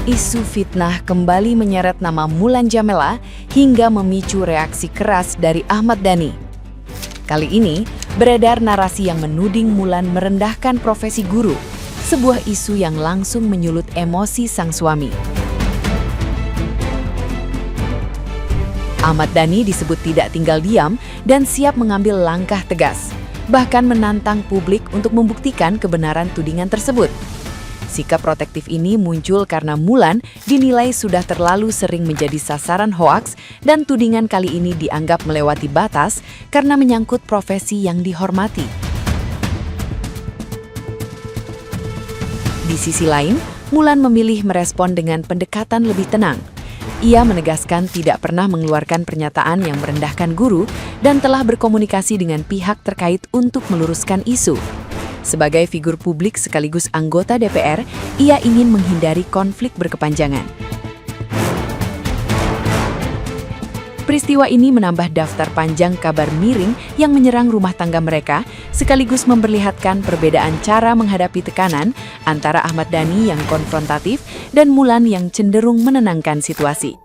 Isu fitnah kembali menyeret nama Mulan Jameela hingga memicu reaksi keras dari Ahmad Dhani. Kali ini, beredar narasi yang menuding Mulan merendahkan profesi guru, sebuah isu yang langsung menyulut emosi sang suami. Ahmad Dhani disebut tidak tinggal diam dan siap mengambil langkah tegas, bahkan menantang publik untuk membuktikan kebenaran tudingan tersebut. Sikap protektif ini muncul karena Mulan dinilai sudah terlalu sering menjadi sasaran hoaks dan tudingan kali ini dianggap melewati batas karena menyangkut profesi yang dihormati. Di sisi lain, Mulan memilih merespon dengan pendekatan lebih tenang. Ia menegaskan tidak pernah mengeluarkan pernyataan yang merendahkan guru dan telah berkomunikasi dengan pihak terkait untuk meluruskan isu. Sebagai figur publik sekaligus anggota DPR, ia ingin menghindari konflik berkepanjangan. Peristiwa ini menambah daftar panjang kabar miring yang menyerang rumah tangga mereka, sekaligus memperlihatkan perbedaan cara menghadapi tekanan antara Ahmad Dhani yang konfrontatif dan Mulan yang cenderung menenangkan situasi.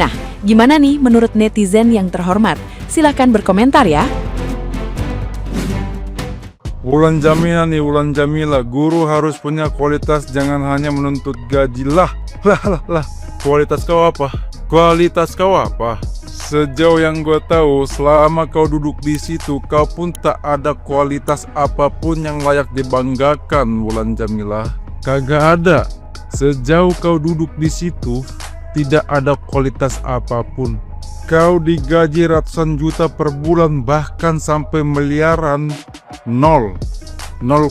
Nah, gimana nih menurut netizen yang terhormat? Silahkan berkomentar ya. Mulan Jameela, guru harus punya kualitas, jangan hanya menuntut gaji. Lah. Kualitas kau apa? Sejauh yang gue tahu, selama kau duduk di situ, kau pun tak ada kualitas apapun yang layak dibanggakan, Mulan Jameela. Kagak ada. Sejauh kau duduk di situ, tidak ada kualitas apapun. Kau digaji ratusan juta per bulan, bahkan sampai miliaran. Nol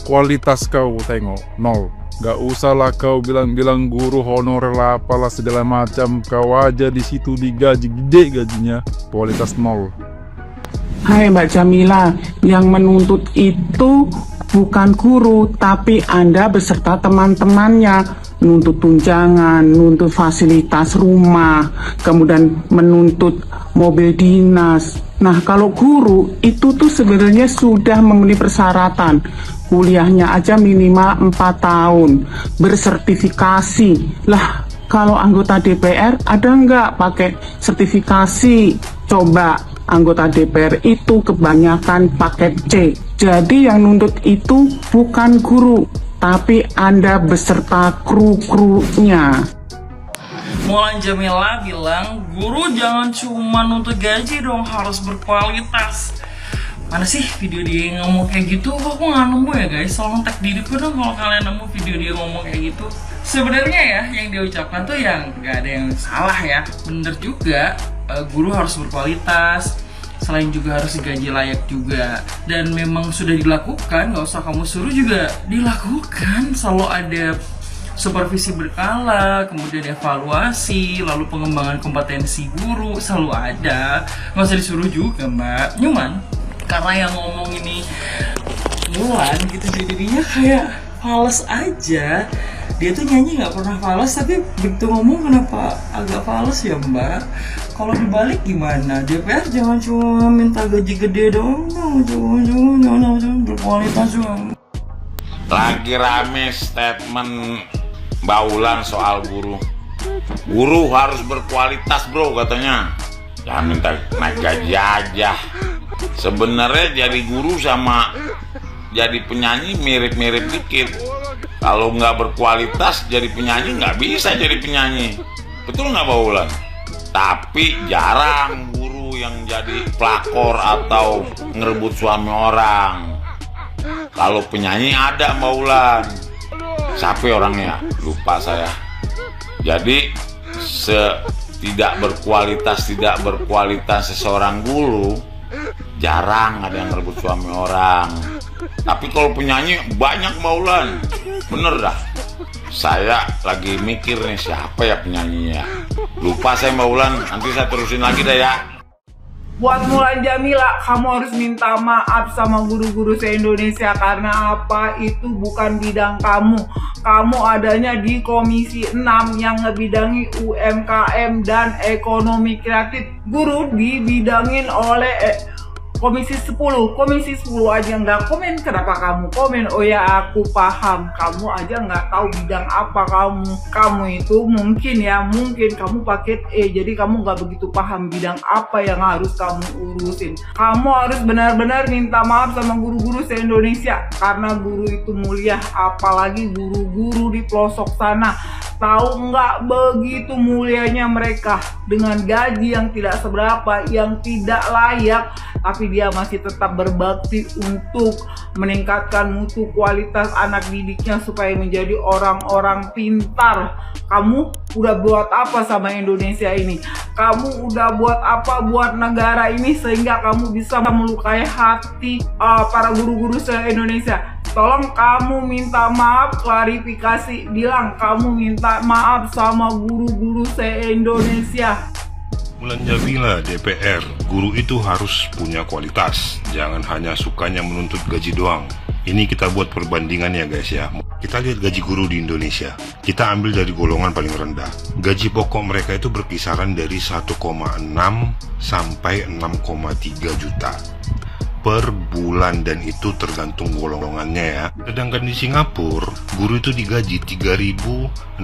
kualitas kau, tengok, nol. Gak usahlah kau bilang-bilang guru honorer lah, apalah segala macam. Kau aja di situ digaji gede gajinya, kualitas nol. Hai Mbak Jameela, yang menuntut itu bukan guru, tapi Anda beserta teman-temannya. Nuntut tunjangan, nuntut fasilitas rumah, kemudian menuntut mobil dinas. Nah, kalau guru itu tuh sebenarnya sudah memenuhi persyaratan. Kuliahnya aja minimal 4 tahun, bersertifikasi. Lah, kalau anggota DPR ada nggak pakai sertifikasi? Coba, anggota DPR itu kebanyakan paket C. Jadi yang nuntut itu bukan guru, tapi Anda beserta kru-krunya. Mulan Jameela bilang, guru jangan cuma nuntut gaji dong, harus berkualitas. Mana sih video dia ngomong kayak gitu? Kok aku nggak nemu ya guys? Tolong tag di depan dong kalau kalian nemu video dia ngomong kayak gitu. Sebenarnya ya, yang dia ucapkan tuh yang nggak ada yang salah ya. Bener juga, guru harus berkualitas. Selain juga harus digaji layak juga. Dan memang sudah dilakukan, nggak usah kamu suruh juga dilakukan. Selalu ada supervisi berkala, kemudian evaluasi, lalu pengembangan kompetensi guru, selalu ada. Nggak usah disuruh juga mbak. Cuman, karena yang ngomong ini Mulan gitu, jadinya kayak fales aja. Dia tuh nyanyi nggak pernah fales, tapi begitu ngomong kenapa agak fales ya mbak? Kalau dibalik gimana? DPR jangan cuma minta gaji gede dong, jangan berkualitas juga. Lagi rame statement Mbak Ulan soal guru. Guru harus berkualitas bro katanya. Jangan minta naik gaji aja. Sebenarnya jadi guru sama jadi penyanyi mirip-mirip dikit. Kalau nggak berkualitas jadi penyanyi nggak bisa jadi penyanyi. Betul nggak Mbak Ulan? Tapi jarang guru yang jadi pelakor atau ngerebut suami orang. Kalau penyanyi ada Mbak Ulan. Siapa orangnya? Lupa saya. Jadi tidak berkualitas seseorang guru, jarang ada yang ngerebut suami orang. Tapi kalau penyanyi banyak Mbak Ulan. Bener dah. Saya lagi mikir nih siapa ya penyanyinya. Lupa saya Mbak Ulan, nanti saya terusin lagi dah ya. Buat Mulan Jameela, kamu harus minta maaf sama guru-guru se-Indonesia karena apa? Itu bukan bidang kamu. Kamu adanya di Komisi 6 yang ngebidangi UMKM dan ekonomi kreatif. Guru dibidangin oleh Komisi 10 aja nggak komen, kenapa kamu komen? Oh ya, aku paham, kamu aja nggak tahu bidang apa kamu itu mungkin kamu paket E, jadi kamu nggak begitu paham bidang apa yang harus kamu urusin. Kamu harus benar-benar minta maaf sama guru-guru se-Indonesia, karena guru itu mulia, apalagi guru-guru di pelosok sana. Tahu nggak begitu mulianya mereka dengan gaji yang tidak seberapa, yang tidak layak, tapi dia masih tetap berbakti untuk meningkatkan mutu kualitas anak didiknya supaya menjadi orang-orang pintar. Kamu udah buat apa sama Indonesia ini? Kamu udah buat apa buat negara ini sehingga kamu bisa melukai hati para guru-guru se-Indonesia? Tolong kamu minta maaf, klarifikasi, bilang kamu minta maaf sama guru-guru se-Indonesia. Mulan Jamila, DPR, guru itu harus punya kualitas, jangan hanya sukanya menuntut gaji doang. Ini kita buat perbandingan ya guys ya. Kita lihat gaji guru di Indonesia. Kita ambil dari golongan paling rendah. Gaji pokok mereka itu berkisaran dari 1,6 sampai 6,3 juta per bulan, dan itu tergantung golongannya ya. Sedangkan di Singapura, guru itu digaji $3.650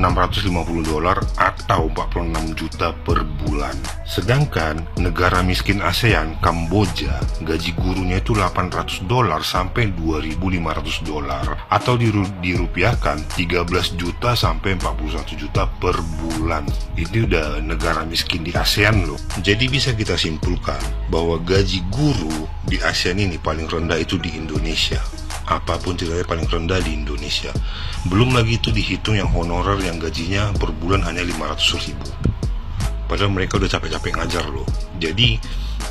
atau 46 juta per bulan. Sedangkan negara miskin ASEAN, Kamboja, gaji gurunya itu $800 sampai $2.500 atau dirupiahkan 13 juta sampai 41 juta per bulan. Ini udah negara miskin di ASEAN loh. Jadi bisa kita simpulkan bahwa gaji guru di ASEAN ini paling rendah itu di Indonesia. Apapun ceritanya paling rendah di Indonesia. Belum lagi itu dihitung yang honorer yang gajinya per bulan hanya 500.000. Padahal mereka udah capek-capek ngajar loh. Jadi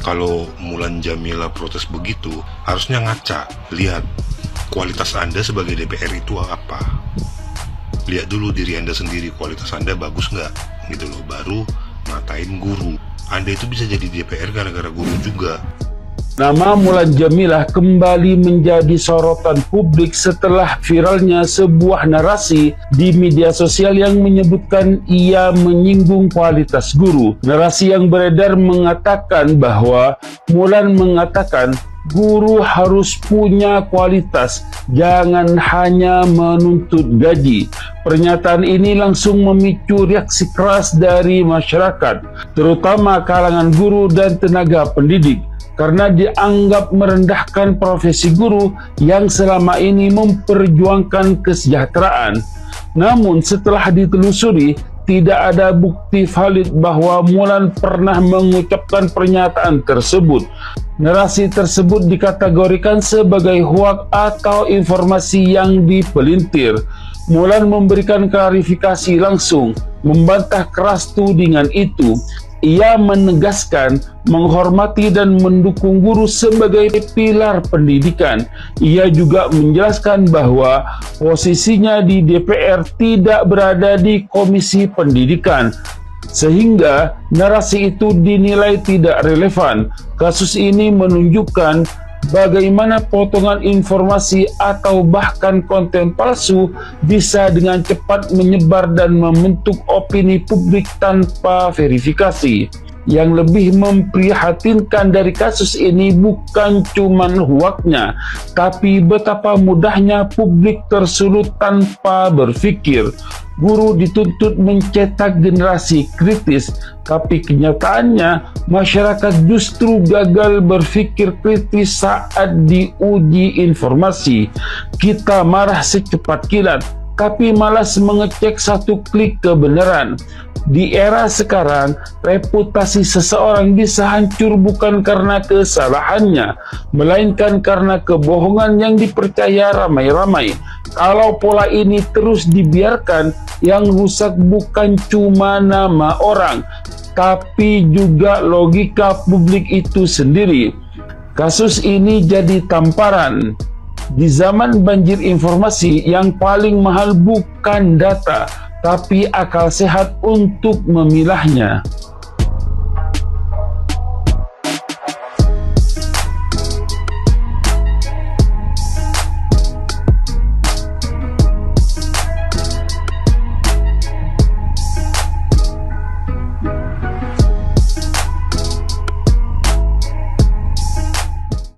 kalau Mulan Jamila protes begitu, harusnya ngaca. Lihat kualitas Anda sebagai DPR itu apa. Lihat dulu diri Anda sendiri, kualitas Anda bagus nggak gitu loh. Baru ngatain guru. Anda itu bisa jadi DPR gara-gara guru juga. Nama Mulan Jamila kembali menjadi sorotan publik setelah viralnya sebuah narasi di media sosial yang menyebutkan ia menyinggung kualitas guru. Narasi yang beredar mengatakan bahwa Mulan mengatakan guru harus punya kualitas, jangan hanya menuntut gaji. Pernyataan ini langsung memicu reaksi keras dari masyarakat, terutama kalangan guru dan tenaga pendidik, karena dianggap merendahkan profesi guru yang selama ini memperjuangkan kesejahteraan. Namun setelah ditelusuri, tidak ada bukti valid bahwa Mulan pernah mengucapkan pernyataan tersebut. Narasi tersebut dikategorikan sebagai hoaks atau informasi yang dipelintir. Mulan memberikan klarifikasi langsung, membantah keras tudingan itu. Ia menegaskan menghormati dan mendukung guru sebagai pilar pendidikan. Ia juga menjelaskan bahwa posisinya di DPR tidak berada di Komisi Pendidikan, sehingga narasi itu dinilai tidak relevan. Kasus ini menunjukkan bagaimana potongan informasi atau bahkan konten palsu bisa dengan cepat menyebar dan membentuk opini publik tanpa verifikasi. Yang lebih memprihatinkan dari kasus ini bukan cuma hoaksnya, tapi betapa mudahnya publik tersulut tanpa berpikir. Guru dituntut mencetak generasi kritis, tapi kenyataannya masyarakat justru gagal berpikir kritis saat diuji informasi. Kita marah secepat kilat, tapi malas mengecek satu klik kebenaran. Di era sekarang, reputasi seseorang bisa hancur bukan karena kesalahannya, melainkan karena kebohongan yang dipercaya ramai-ramai. Kalau pola ini terus dibiarkan, yang rusak bukan cuma nama orang, tapi juga logika publik itu sendiri. Kasus ini jadi tamparan. Di zaman banjir informasi, yang paling mahal bukan data, tapi akal sehat untuk memilahnya.